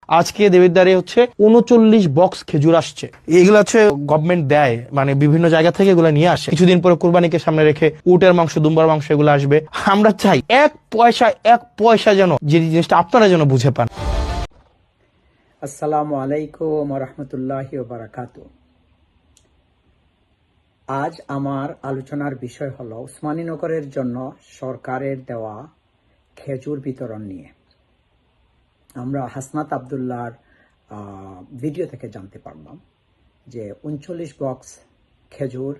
আজকে দেবিদ্বারে হচ্ছে 39 বক্স খেজুর আসছে। এগুলো হচ্ছে গভর্নমেন্ট দেয়, মানে বিভিন্ন জায়গা থেকে এগুলো নিয়ে আসে। কিছুদিন পরে কুরবানিকে সামনে রেখে উটের মাংস, দুম্বার মাংস এগুলো আসবে। আমরা চাই এক পয়সা যেন, যে জিনিসটা আপনারা যেন বুঝে পান। আসসালামু আলাইকুম ওয়া রাহমাতুল্লাহি ওয়া বারাকাতুহু। আজ আমার আলোচনার বিষয় হলো উসমানীনগরের জন্য সরকারের দেওয়া খেজুর বিতরণ নিয়ে। আমরা হাসনাত আব্দুল্লাহর ভিডিও থেকে জানতে পারলাম যে 39 বক্স খেজুর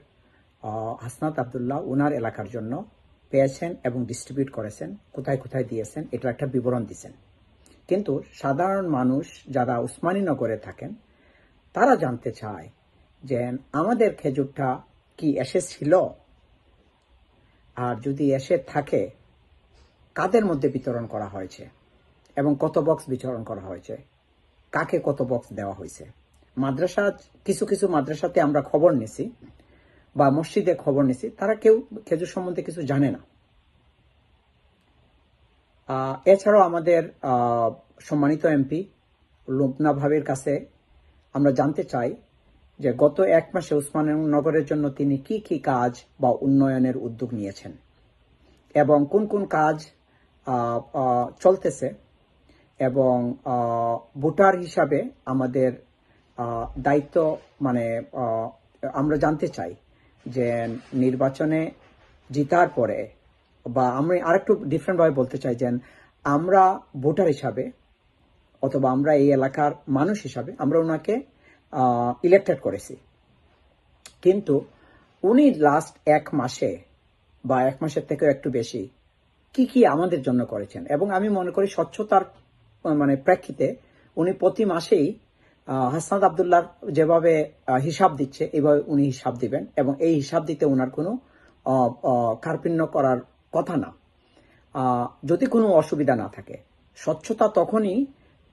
হাসনাত আব্দুল্লাহ ওনার এলাকার জন্য পেয়েছেন এবং ডিস্ট্রিবিউট করেছেন, কোথায় কোথায় দিয়েছেন এটার একটা বিবরণ দিয়েছেন। কিন্তু সাধারণ মানুষ যারা উসমানীনগরে থাকেন তারা জানতে চায় যে আমাদের খেজুরটা কি এসেছিল, আর যদি এসে থাকে কাদের মধ্যে বিতরণ করা হয়েছে এবং কত বক্স বিতরণ করা হয়েছে, কাকে কত বক্স দেওয়া হয়েছে। মাদ্রাসা, কিছু কিছু মাদ্রাসাতে আমরা খবর নিছি বা মসজিদে খবর নিছি, তারা কেউ খেজুর সম্বন্ধে কিছু জানে না। এছাড়াও আমাদের সম্মানিত এমপি লুবনা ভাবির কাছে আমরা জানতে চাই যে গত এক মাসে উসমানীনগরের জন্য তিনি কি কি কাজ বা উন্নয়নের উদ্যোগ নিয়েছেন এবং কোন কোন কাজ চলতেছে, এবং ভোটার হিসাবে আমাদের দায়িত্ব, মানে আমরা জানতে চাই যে নির্বাচনে জিতার পরে, বা আমি আরেকটু ডিফারেন্টভাবে বলতে চাই যে আমরা ভোটার হিসাবে অথবা আমরা এই এলাকার মানুষ হিসাবে আমরা ওনাকে ইলেক্টেড করেছি, কিন্তু উনি লাস্ট এক মাসে বা এক মাসের থেকেও একটু বেশি কি কি আমাদের জন্য করেছেন। এবং আমি মনে করি স্বচ্ছতার মানে প্রেক্ষিতে উনি প্রতি মাসেই হাসনাত আব্দুল্লাহ যেভাবে হিসাব দিচ্ছে এভাবে উনি হিসাব দিবেন, এবং এই হিসাব দিতে ওনার কোনো কার্পণ্য করার কথা না। যদি কোনো অসুবিধা না থাকে, স্বচ্ছতা তখনই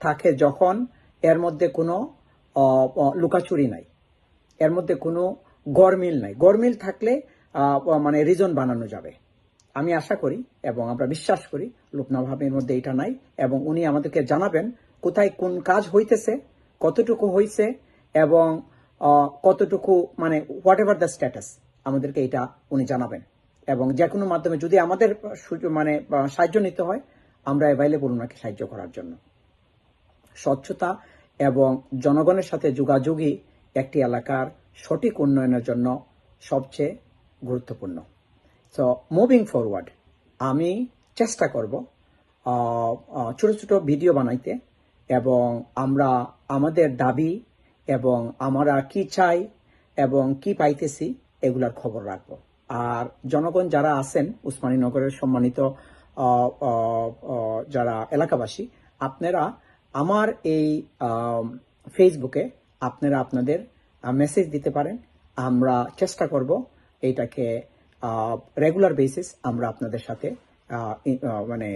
থাকে যখন এর মধ্যে কোনো লুকাচুরি নাই, এর মধ্যে কোনো গরমিল নাই। গরমিল থাকলে মানে রিজন বানানো যাবে। আমি আশা করি এবং আমরা বিশ্বাস করি লুবনা ভাবের মধ্যে এটা নাই, এবং উনি আমাদেরকে জানাবেন কোথায় কোন কাজ হইতেছে, কতটুকু হইছে, এবং কতটুকু, মানে হোয়াট এভার দ্য স্ট্যাটাস আমাদেরকে এটা উনি জানাবেন। এবং যে কোনো মাধ্যমে যদি আমাদের মানে সাহায্য নিতে হয়, আমরা অ্যাভাইলেবল ওনাকে সাহায্য করার জন্য। স্বচ্ছতা এবং জনগণের সাথে যোগাযোগই একটি এলাকার সঠিক উন্নয়নের জন্য সবচেয়ে গুরুত্বপূর্ণ। সো মুভিং ফরওয়ার্ড আমি চেষ্টা করব ছোট ছোট ভিডিও বানাইতে, এবং আমরা আমাদের দাবি এবং আমরা কি চাই এবং কি পাইতেছি এগুলার খবর রাখব। আর জনগণ যারা আছেন উসমানীনগরের সম্মানিত যারা এলাকাবাসী, আপনারা আমার এই ফেসবুকে আপনারা আপনাদের মেসেজ দিতে পারেন। আমরা চেষ্টা করব এইটাকে রেগুলার বেসিস আমরা আপনাদের সাথে মানে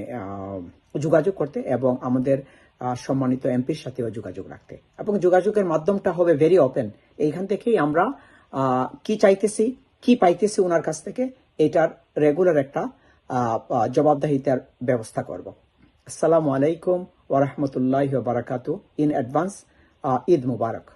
যোগাযোগ করতে, এবং আমাদের সম্মানিত এমপির সাথেও যোগাযোগ রাখতে, এবং যোগাযোগের মাধ্যমটা হবে ভেরি ওপেন। এইখান থেকেই আমরা কি চাইতেছি, কি পাইতেছি ওনার কাছ থেকে, এটার রেগুলার একটা জবাবদাহিতার ব্যবস্থা করব। আসসালামু আলাইকুম ওয়া রাহমাতুল্লাহি ওয়া বারাকাতুহু। In advance Eid Mubarak.